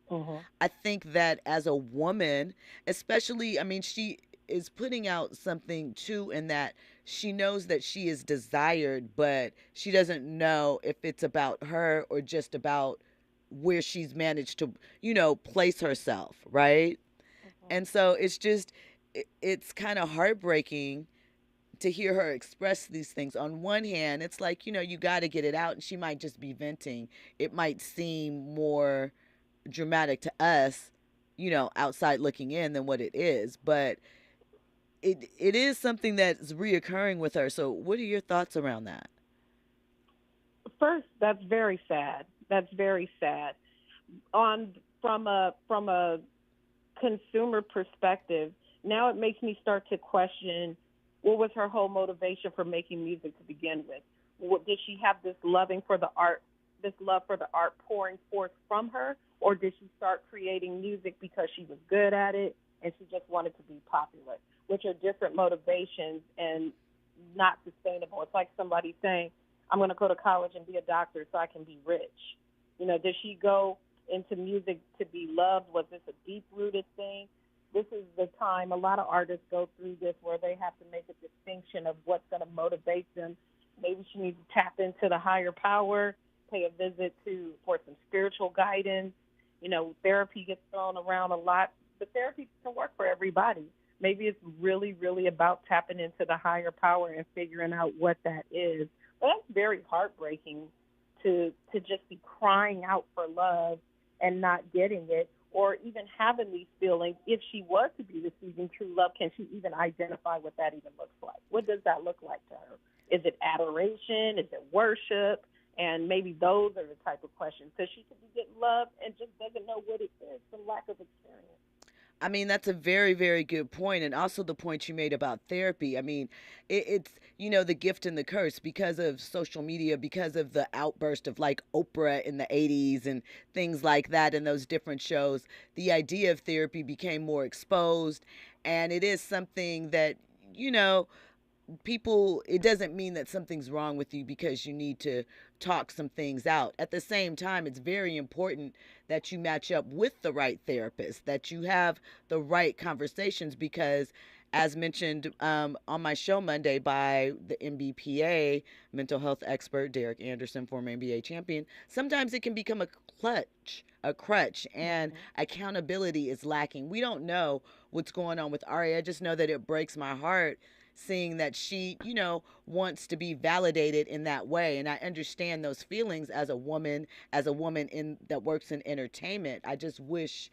I think that as a woman, especially, I mean, she is putting out something too, in that she knows that she is desired, but she doesn't know if it's about her or just about where she's managed to, place herself, right? And so it's kind of heartbreaking to hear her express these things. On one hand, it's like, you got to get it out, and she might just be venting. It might seem more dramatic to us, outside looking in, than what it is, but it is something that's reoccurring with her. So what are your thoughts around that? First, that's very sad. That's very sad. From a consumer perspective, now it makes me start to question, what was her whole motivation for making music to begin with? Did she have this love for the art pouring forth from her, or did she start creating music because she was good at it and she just wanted to be popular, which are different motivations and not sustainable? It's like somebody saying, I'm going to go to college and be a doctor so I can be rich. Did she go into music to be loved? Was this a deep-rooted thing? This is the time a lot of artists go through this, where they have to make a distinction of what's going to motivate them. Maybe she needs to tap into the higher power, pay a visit for some spiritual guidance. Therapy gets thrown around a lot, but therapy can work for everybody. Maybe it's really, really about tapping into the higher power and figuring out what that is. But that's very heartbreaking to just be crying out for love and not getting it, or even having these feelings. If she was to be receiving true love, can she even identify what that even looks like? What does that look like to her? Is it adoration? Is it worship? And maybe those are the type of questions. So she could be getting love and just doesn't know what it is from lack of experience. I mean, that's a very, very good point. And also the point you made about therapy. I mean, it's, the gift and the curse because of social media, because of the outburst of like Oprah in the 80s and things like that, and those different shows. The idea of therapy became more exposed. And it is something that, people, it doesn't mean that something's wrong with you because you need to talk some things out. At the same time, it's very important that you match up with the right therapist, that you have the right conversations, because as mentioned on my show Monday by the MBPA mental health expert Derek Anderson, former NBA champion, sometimes it can become a crutch, and accountability is lacking. We don't know what's going on with Ari. I just know that it breaks my heart seeing that she, wants to be validated in that way. And I understand those feelings as a woman that works in entertainment. I just wish,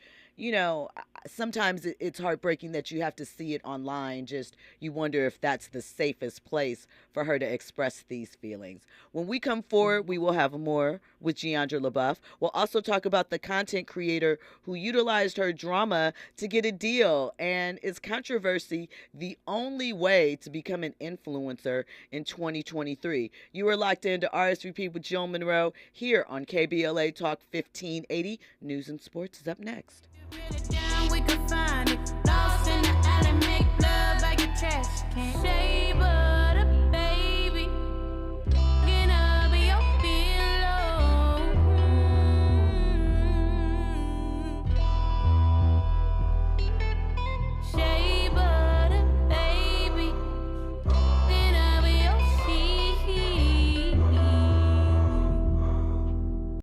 sometimes it's heartbreaking that you have to see it online. Just, you wonder if that's the safest place for her to express these feelings. When we come forward, we will have more with Giandra LaBeouf. We'll also talk about the content creator who utilized her drama to get a deal. And is controversy the only way to become an influencer in 2023? You are locked into RSVP with Jill Munroe here on KBLA Talk 1580. News and Sports is up next.